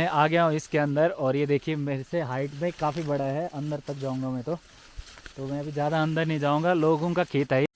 मैं आ गया हूँ इसके अंदर और ये देखिए मेरे से हाइट में काफ़ी बड़ा है, अंदर तक जाऊँगा मैं तो मैं अभी ज़्यादा अंदर नहीं जाऊँगा, लोगों का खेत है।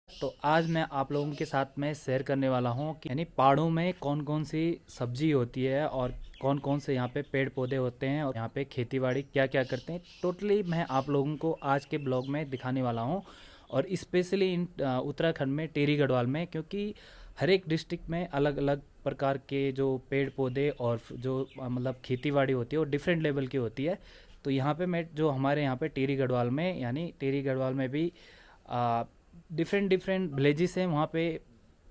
तो आज मैं आप लोगों के साथ में शेयर करने वाला हूँ कि यानी पहाड़ों में कौन कौन सी सब्जी होती है और कौन कौन से यहाँ पे पेड़ पौधे होते हैं और यहाँ पे खेतीबाड़ी क्या क्या करते हैं, टोटली मैं आप लोगों को आज के ब्लॉग में दिखाने वाला हूँ। और स्पेशली इन उत्तराखंड में टेरी गढ़वाल में, क्योंकि हर एक डिस्ट्रिक्ट में अलग अलग प्रकार के जो पेड़ पौधे और जो मतलब खेतीबाड़ी होती है वो डिफरेंट लेवल की होती है। तो यहाँ पे मैं जो हमारे यहाँ पे टेरी गढ़वाल में, यानी टेरी गढ़वाल में भी डिफरेंट डिफरेंट विलेजेस हैं। वहाँ पे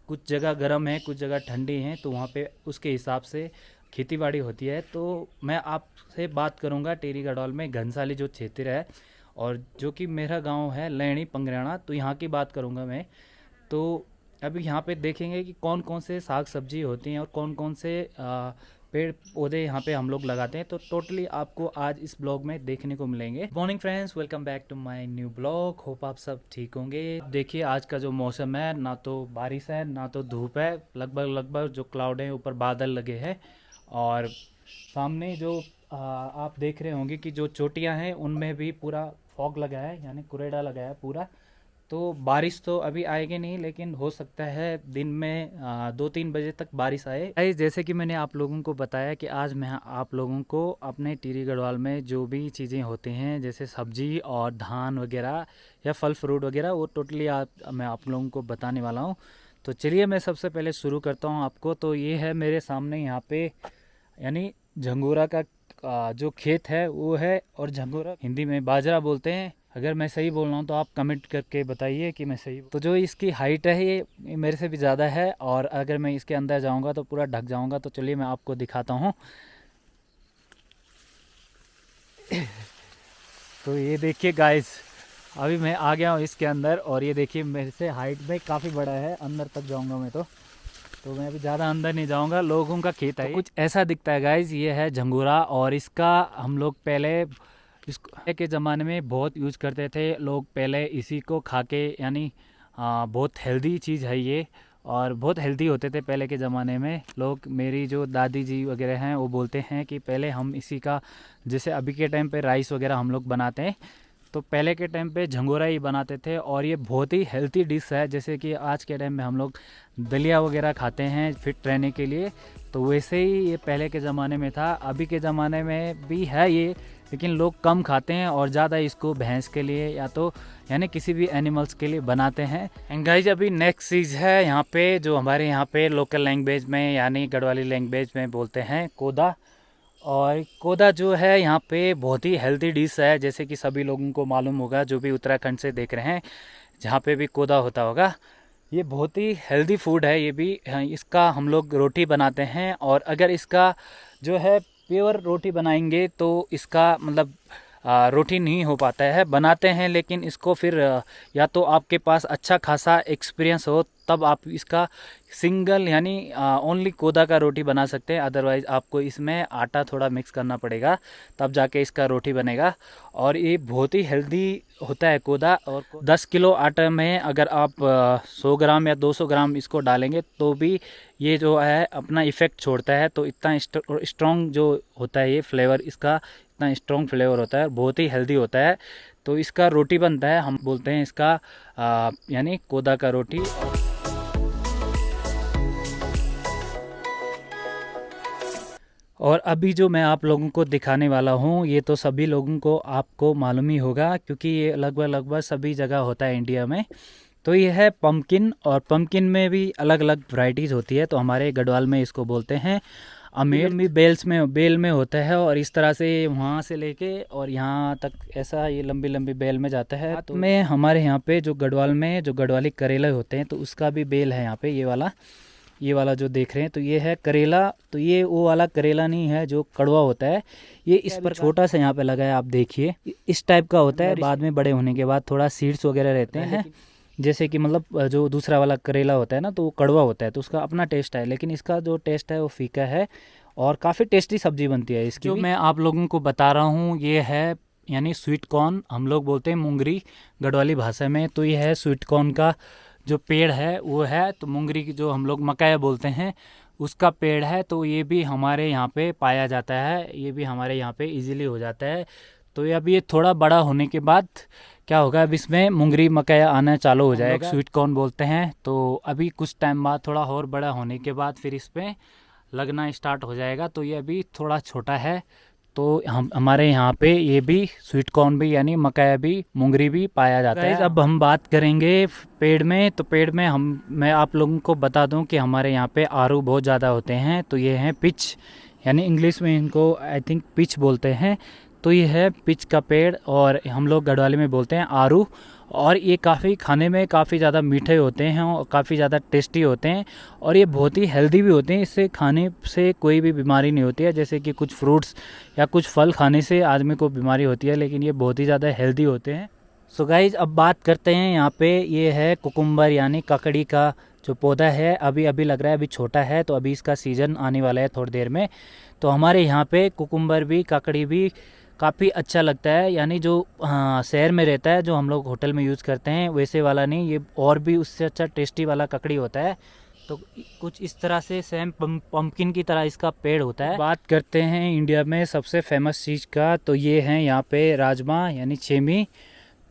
कुछ जगह गर्म है, कुछ जगह ठंडी हैं, तो वहाँ पे उसके हिसाब से खेतीबाड़ी होती है। तो मैं आपसे बात करूँगा टेरी गढ़वाल में घनसाली जो क्षेत्र है और जो कि मेरा गांव है लैणी पंगराना, तो यहाँ की बात करूँगा मैं। तो अभी यहाँ पे देखेंगे कि कौन कौन से साग सब्जी होती हैं और कौन कौन से पेड़ पौधे यहाँ पे हम लोग लगाते हैं, तो टोटली आपको आज इस ब्लॉग में देखने को मिलेंगे। Morning friends, welcome back to my new blog. Hope आप सब ठीक होंगे। देखिए आज का जो मौसम है, ना तो बारिश है ना तो धूप है, लगभग लगभग जो क्लाउड है ऊपर बादल लगे हैं। और सामने जो आप देख रहे होंगे कि जो चोटियाँ हैं उनमें भी पूरा फॉग लगा है, यानी कुरेड़ा लगा है पूरा। तो बारिश तो अभी आएगी नहीं, लेकिन हो सकता है दिन में 2-3 बजे तक बारिश आए। गाइस, जैसे कि मैंने आप लोगों को बताया कि आज मैं आप लोगों को अपने टिहरी गढ़वाल में जो भी चीज़ें होती हैं जैसे सब्जी और धान वगैरह या फल फ्रूट वगैरह, वो टोटली मैं आप लोगों को बताने वाला हूँ। तो चलिए मैं सबसे पहले शुरू करता हूँ आपको। तो ये है मेरे सामने यहाँ पे, यानी झंगोरा का जो खेत है वो है, और झंगोरा हिंदी में बाजरा बोलते हैं। अगर मैं सही बोल रहा हूँ तो आप कमेंट करके बताइए कि मैं सही। तो जो इसकी हाइट है ये मेरे से भी ज़्यादा है, और अगर मैं इसके अंदर जाऊँगा तो पूरा ढक जाऊँगा। तो चलिए मैं आपको दिखाता हूँ। तो ये देखिए गाइस, अभी मैं आ गया हूँ इसके अंदर और ये देखिए मेरे से हाइट में काफ़ी बड़ा है, अंदर तक जाऊँगा मैं तो मैं अभी ज़्यादा अंदर नहीं जाऊँगा, लोगों का खेत है। तो कुछ ऐसा दिखता है गाइस, ये है झंगोरा, और इसका हम लोग पहले इसको के ज़माने में बहुत यूज़ करते थे लोग पहले इसी को खा के, यानी बहुत हेल्दी चीज़ है ये, और बहुत हेल्दी होते थे पहले के ज़माने में लोग। मेरी जो दादी जी वगैरह हैं वो बोलते हैं कि पहले हम इसी का, जैसे अभी के टाइम पे राइस वगैरह हम लोग बनाते हैं, तो पहले के टाइम पे झंगोरा ही बनाते थे। और ये बहुत ही हेल्थी डिश है, जैसे कि आज के टाइम में हम लोग दलिया वगैरह खाते हैं फिट रहने के लिए, तो वैसे ही ये पहले के ज़माने में था। अभी के ज़माने में भी है ये, लेकिन लोग कम खाते हैं और ज़्यादा इसको भैंस के लिए या तो यानी किसी भी एनिमल्स के लिए बनाते हैं। एंड गाइस, अभी नेक्स्ट चीज़ है यहाँ पे जो हमारे यहाँ पे लोकल लैंग्वेज में यानी गढ़वाली लैंग्वेज में बोलते हैं कोदा। और कोदा जो है यहाँ पे बहुत ही हेल्दी डिश है, जैसे कि सभी लोगों को मालूम होगा जो भी उत्तराखंड से देख रहे हैं, जहाँ पे भी कोदा होता होगा। ये बहुत ही हेल्दी फूड है ये भी। इसका हम लोग रोटी बनाते हैं, और अगर इसका जो है प्योर रोटी बनाएंगे तो इसका मतलब रोटी नहीं हो पाता है। बनाते हैं लेकिन इसको फिर या तो आपके पास अच्छा खासा एक्सपीरियंस हो तब आप इसका सिंगल यानी ओनली कोदा का रोटी बना सकते हैं, अदरवाइज़ आपको इसमें आटा थोड़ा मिक्स करना पड़ेगा तब जाके इसका रोटी बनेगा। और ये बहुत ही हेल्दी होता है कोदा। और 10 किलो आटा में अगर आप 100 ग्राम या 200 ग्राम इसको डालेंगे तो भी ये जो है अपना इफ़ेक्ट छोड़ता है। तो इतना स्ट्रॉन्ग जो होता है ये फ्लेवर, इसका इतना स्ट्रॉन्ग फ्लेवर होता है, बहुत ही हेल्दी होता है। तो इसका रोटी बनता है, हम बोलते हैं इसका यानी कोदा का रोटी। और अभी जो मैं आप लोगों को दिखाने वाला हूँ ये तो सभी लोगों को आपको मालूम ही होगा, क्योंकि ये लगभग लगभग सभी जगह होता है इंडिया में। तो ये है पम्पकिन, और पम्पकिन में भी अलग अलग वैरायटीज़ होती है। तो हमारे गढ़वाल में इसको बोलते हैं अमेर, भी बेल में होता है, और इस तरह से वहाँ से लेके और यहाँ तक ऐसा ये लंबी लंबी बेल में जाता है। तो में हमारे यहाँ पे जो गढ़वाल में जो गढ़वाली करेले होते हैं तो उसका भी बेल है यहाँ पे, ये वाला जो देख रहे हैं तो ये है करेला। तो ये वो वाला करेला नहीं है जो कड़वा होता है, ये इस पर छोटा सा यहाँ पे लगा है, आप देखिए इस टाइप का होता है। बाद में बड़े होने के बाद थोड़ा सीड्स वगैरह रहते हैं, जैसे कि मतलब जो दूसरा वाला करेला होता है ना तो वो कड़वा होता है, तो उसका अपना टेस्ट है, लेकिन इसका जो टेस्ट है वो फीका है और काफ़ी टेस्टी सब्जी बनती है इसकी। जो मैं आप लोगों को बता रहा हूँ ये है यानी स्वीट कॉर्न, हम लोग बोलते हैं मुंगरी गढ़वाली भाषा में। तो ये है स्वीट कॉर्न का जो पेड़ है वो है, तो मुंगरी की जो हम लोग मकाया बोलते हैं उसका पेड़ है। तो ये भी हमारे यहाँ पे पाया जाता है, ये भी हमारे यहाँ पे इजीली हो जाता है। तो ये अब ये थोड़ा बड़ा होने के बाद क्या होगा, अब इसमें मुंगरी मकाया आना चालू हो जाएगा, स्वीट कॉर्न बोलते हैं। तो अभी कुछ टाइम बाद थोड़ा और बड़ा होने के बाद फिर इसमें लगना स्टार्ट हो जाएगा। तो ये अभी थोड़ा छोटा है। तो हमारे यहाँ पे ये भी स्वीट कॉर्न भी यानी मकाया भी मुंगरी भी पाया जाता है। अब हम बात करेंगे पेड़ में, तो पेड़ में मैं आप लोगों को बता दूं कि हमारे यहाँ पे आरू बहुत ज़्यादा होते हैं। तो ये हैं पिच, यानी इंग्लिश में इनको आई थिंक पिच बोलते हैं। तो ये है पिच का पेड़ और हम लोग गढ़वाली में बोलते हैं आरू। और ये काफ़ी खाने में काफ़ी ज़्यादा मीठे होते हैं और काफ़ी ज़्यादा टेस्टी होते हैं और ये बहुत ही हेल्दी भी होते हैं। इससे खाने से कोई भी बीमारी नहीं होती है, जैसे कि कुछ फ्रूट्स या कुछ फल खाने से आदमी को बीमारी होती है, लेकिन ये बहुत ही ज़्यादा हेल्दी होते हैं। सो गाइज अब बात करते हैं यहाँ पे, ये है कुकुम्बर यानी ककड़ी का जो पौधा है। अभी अभी लग रहा है अभी छोटा है, तो अभी इसका सीज़न आने वाला है थोड़ी देर में। तो हमारे यहाँ पे कुकुम्बर भी ककड़ी भी काफ़ी अच्छा लगता है, यानी जो शहर में रहता है जो हम लोग होटल में यूज़ करते हैं वैसे वाला नहीं, ये और भी उससे अच्छा टेस्टी वाला ककड़ी होता है। तो कुछ इस तरह से सेम पम्पकिन की तरह इसका पेड़ होता है। बात करते हैं इंडिया में सबसे फेमस चीज़ का, तो ये है यहाँ पे राजमा यानी छेमी।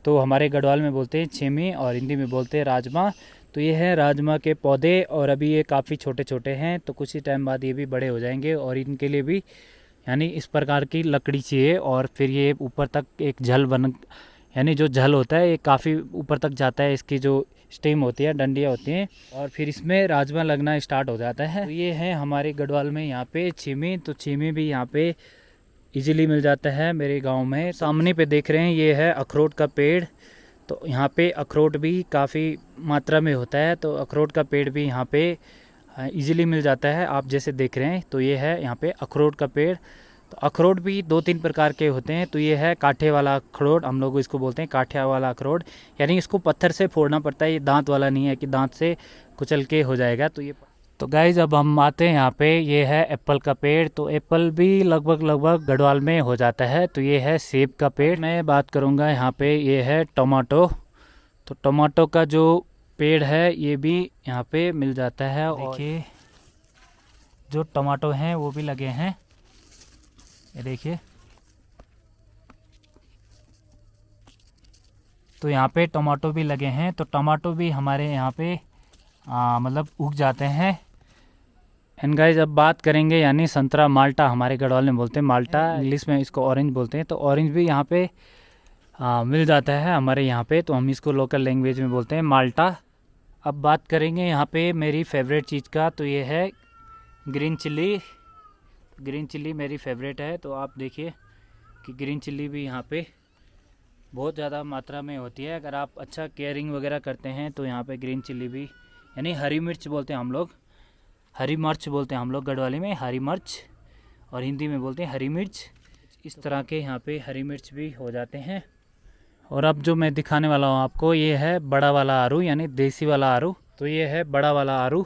तो हमारे गढ़वाल में बोलते हैं छेमी और हिंदी में बोलते हैं राजमा। तो ये है राजमा के पौधे और अभी ये काफ़ी छोटे छोटे हैं, तो कुछ ही टाइम बाद ये भी बड़े हो जाएंगे और इनके लिए भी यानी इस प्रकार की लकड़ी चाहिए और फिर ये ऊपर तक एक झल बन यानी जो झल होता है ये काफ़ी ऊपर तक जाता है, इसकी जो स्टेम होती है डंडियाँ होती हैं और फिर इसमें राजमा लगना स्टार्ट हो जाता है। तो ये है हमारे गढ़वाल में यहाँ पे छीमी। तो छीमी भी यहाँ पे इजीली मिल जाता है मेरे गांव में। सामने पे देख रहे हैं ये है अखरोट का पेड़। तो यहाँ पे अखरोट भी काफ़ी मात्रा में होता है, तो अखरोट का पेड़ भी यहाँ पे इजीली मिल जाता है, आप जैसे देख रहे हैं। तो ये है यहाँ पे अखरोट का पेड़। तो अखरोट भी 2-3 प्रकार के होते हैं। तो ये है काठे वाला अखरोट, हम लोग इसको बोलते हैं काठिया वाला अखरोट, यानी इसको पत्थर से फोड़ना पड़ता है, ये दांत वाला नहीं है कि दांत से कुचल के हो जाएगा। तो गाइज अब हम आते हैं यहाँ पे, ये है एप्पल का पेड़। तो एप्पल भी लगभग गढ़वाल में हो जाता है। तो ये है सेब का पेड़। मैं बात करूँगा यहाँ पे, ये है टमाटो। तो टमाटो का जो पेड़ है ये भी यहाँ पे मिल जाता है। और देखिए जो टमाटो हैं वो भी लगे हैं, ये देखिए। तो यहाँ पे टमाटो भी लगे हैं। तो टमाटो भी हमारे यहाँ पे मतलब उग जाते हैं। एंड गाइज अब बात करेंगे यानी संतरा माल्टा, हमारे गढ़वाल में बोलते हैं माल्टा, इंग्लिश में इसको ऑरेंज बोलते हैं। तो ऑरेंज भी यहाँ पे मिल जाता है हमारे यहाँ पे, तो हम इसको लोकल लैंग्वेज में बोलते हैं माल्टा। अब बात करेंगे यहाँ पे मेरी फेवरेट चीज़ का, तो ये है ग्रीन चिल्ली। ग्रीन चिल्ली मेरी फेवरेट है। तो आप देखिए कि ग्रीन चिल्ली भी यहाँ पे बहुत ज़्यादा मात्रा में होती है। अगर आप अच्छा केयरिंग वगैरह करते हैं तो यहाँ पे ग्रीन चिल्ली भी यानी हरी मिर्च बोलते हैं हम लोग, हरी मिर्च बोलते हैं हम लोग गढ़वाली में, हरी मिर्च, और हिंदी में बोलते हैं हरी मिर्च। इस तरह के यहाँ पे हरी मिर्च भी हो जाते हैं। और अब जो मैं दिखाने वाला हूँ आपको, ये है बड़ा वाला आरू यानी देसी वाला आरू। तो ये है बड़ा वाला आरू,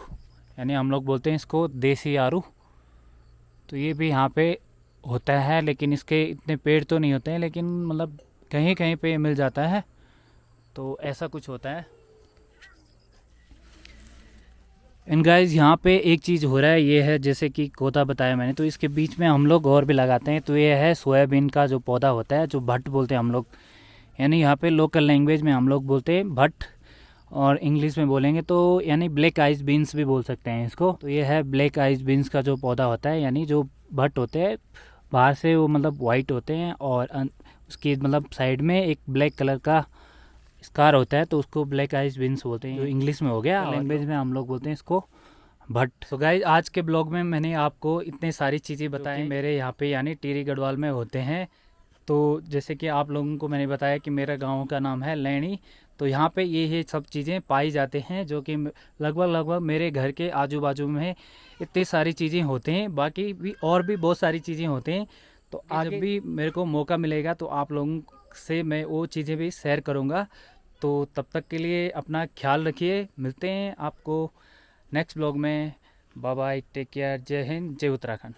यानी हम लोग बोलते हैं इसको देसी आरू। तो ये भी यहाँ पे होता है, लेकिन इसके इतने पेड़ तो नहीं होते हैं, लेकिन मतलब कहीं कहीं पे मिल जाता है। तो ऐसा कुछ होता है। एंड गाइज यहाँ पे एक चीज़ हो रहा है, ये है जैसे कि कोता बताया मैंने, तो इसके बीच में हम लोग और भी लगाते हैं। तो ये है सोयाबीन का जो पौधा होता है, जो भट्ट बोलते हैं हम लोग, यानी यहाँ पे लोकल लैंग्वेज में हम लोग बोलते हैं भट्ट, और इंग्लिश में बोलेंगे तो यानी ब्लैक आइज बीन्स भी बोल सकते हैं इसको। तो ये है ब्लैक आइज बीन्स का जो पौधा होता है, यानी जो भट्ट होते हैं बाहर से वो मतलब वाइट होते हैं और उसकी मतलब साइड में एक ब्लैक कलर का स्कार होता है, तो उसको ब्लैक आइज बीन्स बोलते हैं, जो इंग्लिश में हो गया। लैंग्वेज में हम लोग बोलते हैं इसको भट्ट। तो गाइज आज के ब्लॉग में मैंने आपको इतनी सारी चीज़ें बताई मेरे यहाँ पे यानी टिहरी गढ़वाल में होते हैं। तो जैसे कि आप लोगों को मैंने बताया कि मेरा गांव का नाम है लैणी। तो यहाँ पे ये सब चीज़ें पाई जाते हैं, जो कि लगभग मेरे घर के आजू बाजू में इतनी सारी चीज़ें होते हैं। बाकी भी और भी बहुत सारी चीज़ें होते हैं। तो आज भी मेरे को मौका मिलेगा तो आप लोगों से मैं वो चीज़ें भी शेयर करूँगा। तो तब तक के लिए अपना ख्याल रखिए, मिलते हैं आपको नेक्स्ट ब्लॉग में। बाय बाय, टेक केयर, जय हिंद, जय उत्तराखंड।